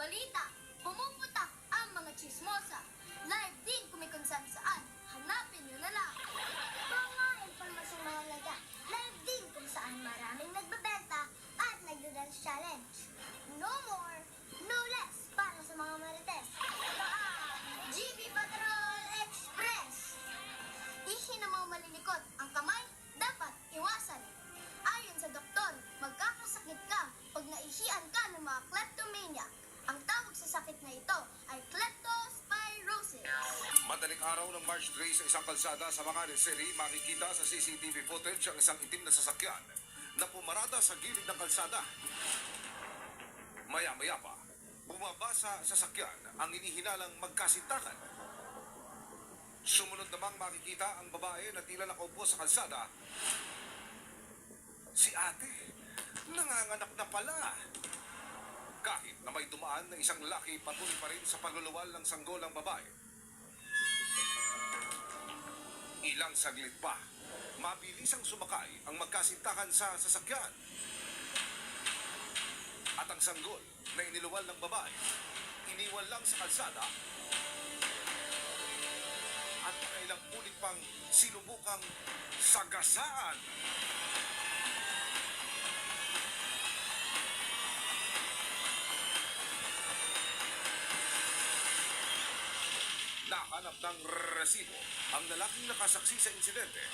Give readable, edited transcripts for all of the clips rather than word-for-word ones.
balita, pumuputak ang mga chismosa. Live din kung may kung saan. Hanapin nyo na lang. Mga impormasyong mahalaga. Live din kung saan maraming nagbebenta at nagda-dance challenge. No more, no less para sa mga marites. GB Patrol Express. Ihi ng mga malilikot ang kamay, dapat iwasan. Ayon sa doktor, magkakasakit ka pag naihian ka ng mga kleptomaniac. Ang tawag sa sakit na ito ay kleptospirosis. Madaling araw ng March 3 sa isang kalsada sa Makati City, makikita sa CCTV footage ang isang itim na sasakyan na pumarada sa gilid ng kalsada. Maya-maya pa, bumaba sa sasakyan ang inihinalang magkasintakan. Sumunod namang makikita ang babae na tila nakaupo sa kalsada. Si ate, nanganganak na pala. Kahit na may dumaan na isang laki, patuloy pa rin sa pagluluwal ng sanggol ang babae. Ilang saglit pa, mabilisang sumakay ang magkasintakan sa sasakyan. At ang sanggol na iniluwal ng babae, iniwan lang sa kalsada. At ilang ulit pang sinubukang sagasaan. Nahanap ng resibo ang lalaking nakasaksi sa insidente.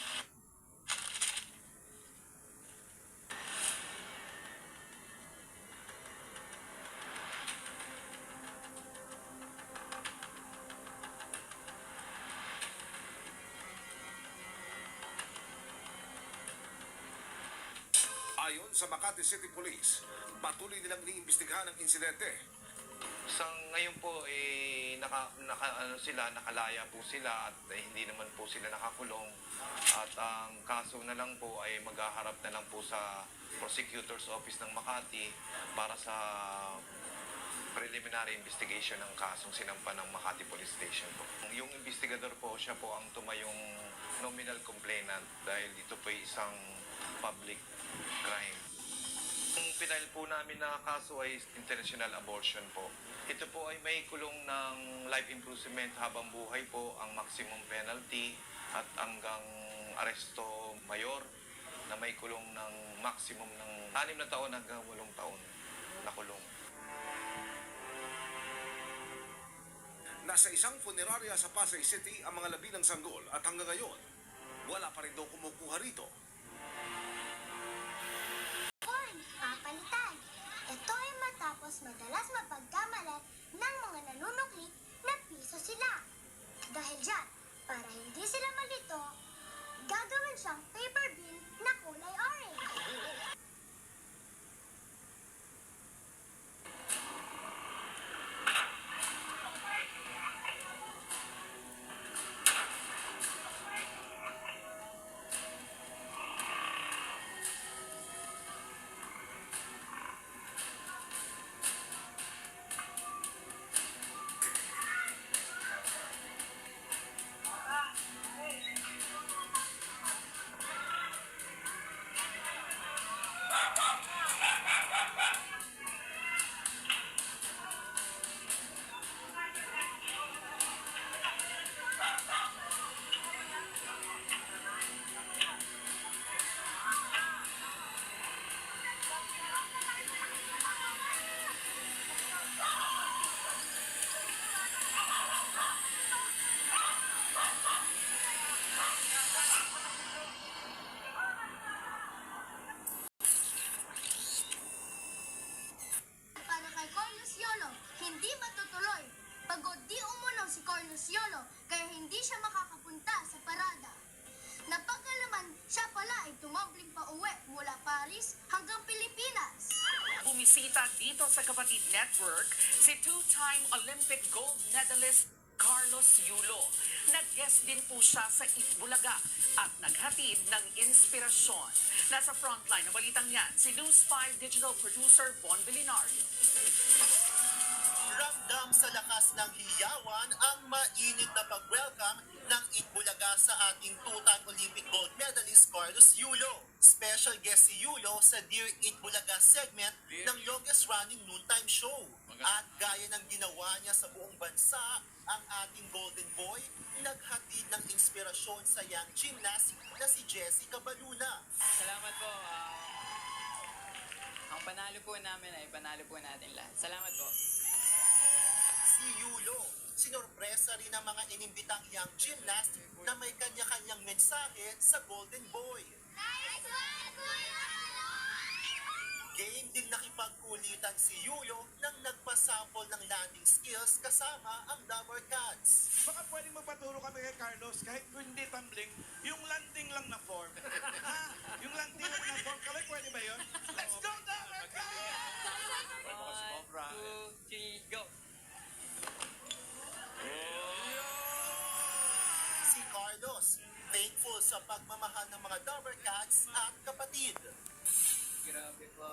Ayon sa Makati City Police, patuloy nilang iniimbestigahan ang insidente. Sa ngayon po, nakalaya po sila at hindi naman po sila nakakulong. At ang kaso na lang po ay maghaharap na lang po sa Prosecutor's Office ng Makati para sa preliminary investigation ng kasong sinampa ng Makati Police Station po. Yung investigador po, siya po ang tumayong nominal complainant dahil dito po ay isang public crime. Ang pinahil po namin na kaso ay intentional abortion po. Ito po ay may kulong ng life imprisonment habang buhay po ang maximum penalty at hanggang aresto mayor na may kulong ng maximum ng 6 na taon hanggang 8 taon na kulong. Nasa isang funeraria sa Pasay City ang mga labi ng sanggol at hanggang ngayon, wala pa rin daw kumukuha rito. Papalitan. Ito ay matapos madalas mapagkamalat ng mga nanunuklik na piso sila. Dahil dyan, para hindi sila malito, gagawin siyang paper bin na kulay orange. Para kay Carlos Yolo, hindi matutuloy. Pagod di umunaw si Carlos Yolo, kaya hindi siya makakapunta sa parada. Napagkalaman, siya pala ay tumambling pa uwi mula Paris hanggang Pilipinas. Bumisita dito sa Kapatid Network si two-time Olympic gold medalist Carlos Yulo. Nag-guest din po siya sa Itbulaga at naghatid ng inspirasyon. Nasa frontline ng balitang yan, si News 5 digital producer Bon Vilinario. Ramdam sa lakas ng hiyawan ang mainit na pag-welcome ng Itbulaga sa ating two-time Olympic gold medalist Carlos Yulo. Special guest si Yulo sa Dear Itbulaga segment ng longest running noontime show. At gaya ng ginawa niya sa buong bansa, ang ating Golden Boy, naghatid ng inspirasyon sa young gymnast na si Jessica Baluna. Salamat po. Ang panalo po namin ay panalo po natin lahat. Salamat po. Si Yulo, sinorpresa rin ng mga inimbitang young gymnast na may kanya-kanyang mensahe sa Golden Boy. Nice one, Kuya Game din nakipagkulitan si Yulo nang nagpasample ng landing skills kasama ang Dabber Cats. Baka pwedeng magpaturo kami kay Carlos kahit kung hindi tumbling, yung landing lang na form. Ha? Yung landing lang na form, kami pwede ba yun? Let's go, Dabber Cats! 1, 2, 3, go! Si Carlos, thankful sa pagmamahal ng mga Dabber Cats at kapatid. Grabe po.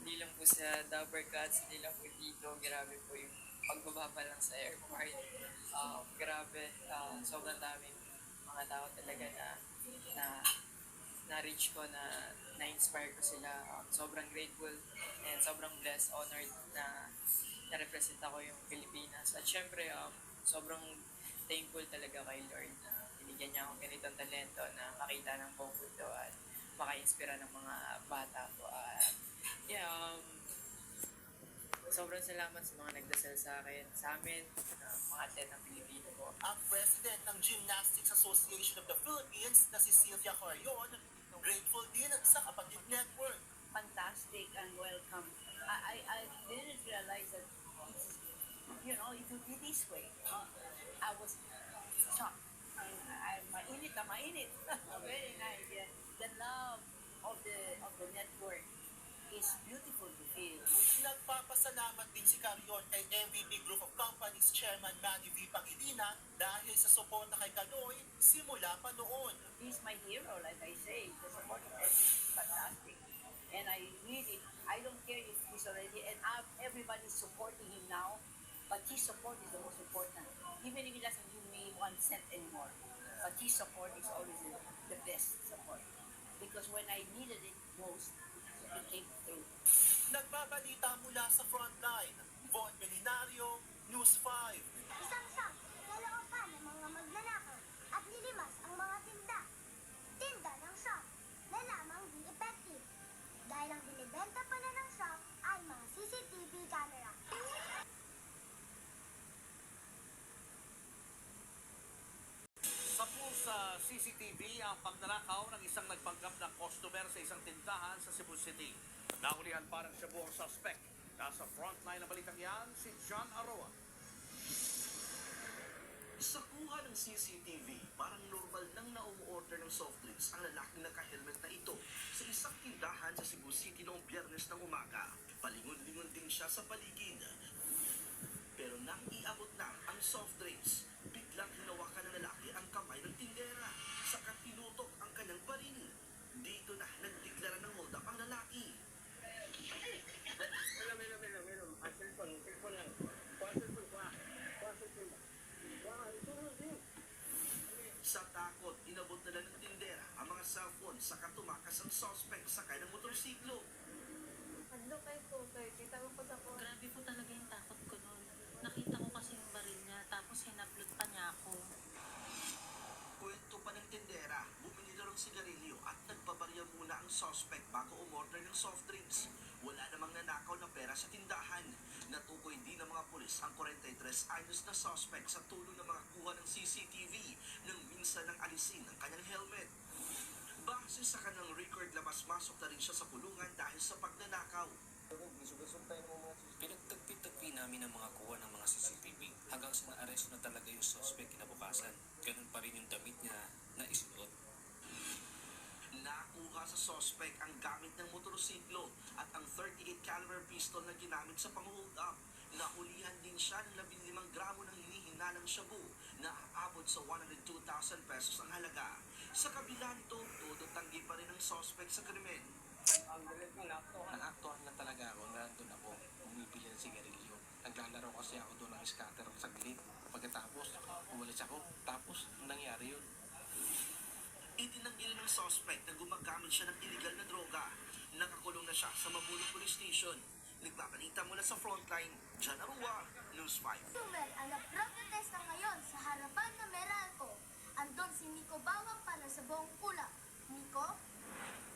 Hindi lang po sa Dabber Cats, hindi lang po dito. Grabe po yung pagbaba lang sa airport. Grabe. Sobrang daming mga tao talaga na-reach ko, na-inspire ko sila. Sobrang grateful and sobrang blessed, honored na na-represent ako yung Pilipinas. At syempre, sobrang thankful talaga kay Lord na binigyan niya akong ganitong talento na makita ng buong mundo at maka-inspira ng mga bata ko. Sobrang salamat sa mga nagdasal sa akin, sa amin, mga atlet ng Pilipino ko. Ang president ng Gymnastics Association of the Philippines na si Sylvia Carion, grateful din sa Kapatid Network. Fantastic and welcome. I didn't realize that it would be this way. I was shocked. Mainit na mainit. Very nice. Yeah. The love of the network is beautiful to feel. Nagpapasalamat din si Carion kay MVP Group of Companies Chairman Manny V. Pangilinan dahil sa suporta kay Kaloy simula pa noon. He's my hero, like I say. The support of everyone is fantastic. And I don't care if he's already, and everybody's supporting him now, but his support is the most important. Even if he doesn't give me 1 cent anymore, but his support is always the best support. Because when I needed it most, it came through. Nagbabalita mula sa frontline, Von Belinario, News 5. Isang shop, naloopan ng mga magnanakaw at nilimas ang mga tinda. Tinda ng shop na lamang di effective. Dahil ang binibenta pala ng shop ay mga CCTV camera. Sapul sa CCTV ang pagnanakaw ng isang nagpanggap na customer sa isang tindahan sa Cebu City. Nahulihan parang siya buong suspect. Nasa frontline ng balitang yan, si John Aroa. Sa kuha ng CCTV, parang normal nang na-order ng soft drinks ang lalaking naka-helmet na ito sa isang tindahan sa Cebu City noong Biyernes ng umaga. Palingon-lingon din siya sa paligid. Pero nang iabot na ang soft drinks, biglang hinawakan ng lalaki ang kamay ng tindera. Saka tinutok ang kanyang baril. Dito na nagdeklara ng hold up ang lalaki. Sa takot, inabot na lang ng tindera ang mga cellphone saka tumakas ang suspect sakay ng motorsiklo. Ano kayo po, kita mo po ako. Grabe po talaga yung takot ko noon. Nakita ko kasi yung baril niya, tapos hinablot pa niya ako. Kwento pa ng tindera, bumili na ng sigarilyo at nagbabarya muna ang suspect bago umorder ng soft drinks. Wala namang nanakaw na pera sa tindahan. Natukoy din ng mga pulis ang 43 anyos na suspect sa tulong ng mga kuha ng CCTV nang minsan nang alisin ang kanyang helmet. Base sa kanyang record, labas-masok na rin siya sa kulungan dahil sa pagnanakaw. Pinagtagpi-tagpi namin ang mga kuha ng mga CCTV hanggang sa na-arresto na talaga yung suspect kinabukasan. Ganun pa rin yung damit niya na isuot. Nakuha sa suspect ang gamit ng motorsiklo at ang 38 caliber pistol na ginamit sa pang-hold up. Nahulihan din siya ng 15 gramo ng hinihinalang shabu na aabot sa 102,000 pesos ang halaga. Sa kabila nito, todo tanggi pa rin ang suspect sa krimen. Naaktuhan lang talaga ako, nandun ako, bumibili ng sigarilyo. Naglalaro kasi ako doon ng scatter sa gilid. Pagkatapos, umalis ako, tapos nangyari yun. Itinanggi rin ng suspect na gumagamit siya ng illegal na droga. Nakakulong na siya sa Mabulong Police Station. Nagbabalita mula sa Frontline, John Arua, News 5. Sumer ang nagprotesta ngayon sa harapan ng Meralco. Andon si Nico Bawang para sa buong kulap. Nico?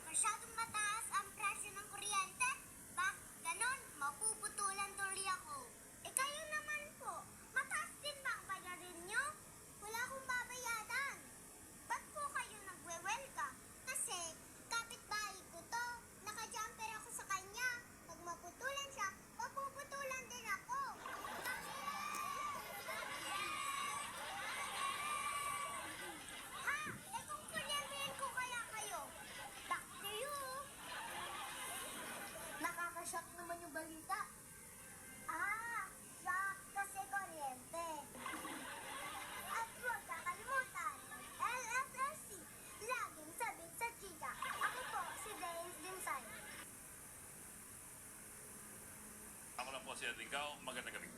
Masyadong mataas ang presyo ng kuryente. Ba, ganon, mapuputulan tuloy ako. Eh kayo naman po, mataas din ba ang bayarin nyo? Wala akong babayaran. Ba't po kayo nagwewelka? Kasi kapitbahay ko to. Naka-jumper ako sa kanya. Pag maputulan siya, mapuputulan din ako. Ha? Eh kung kuryentehin ko kaya kayo? Back to you. Nakakashock naman yung balita. Shock kasi kuryente. At huwag kakalimutan, LSSC, laging sabit sa chika. Ako po, si James Dinsay. Ako lang po si Edwin Cao. Magandang gabi.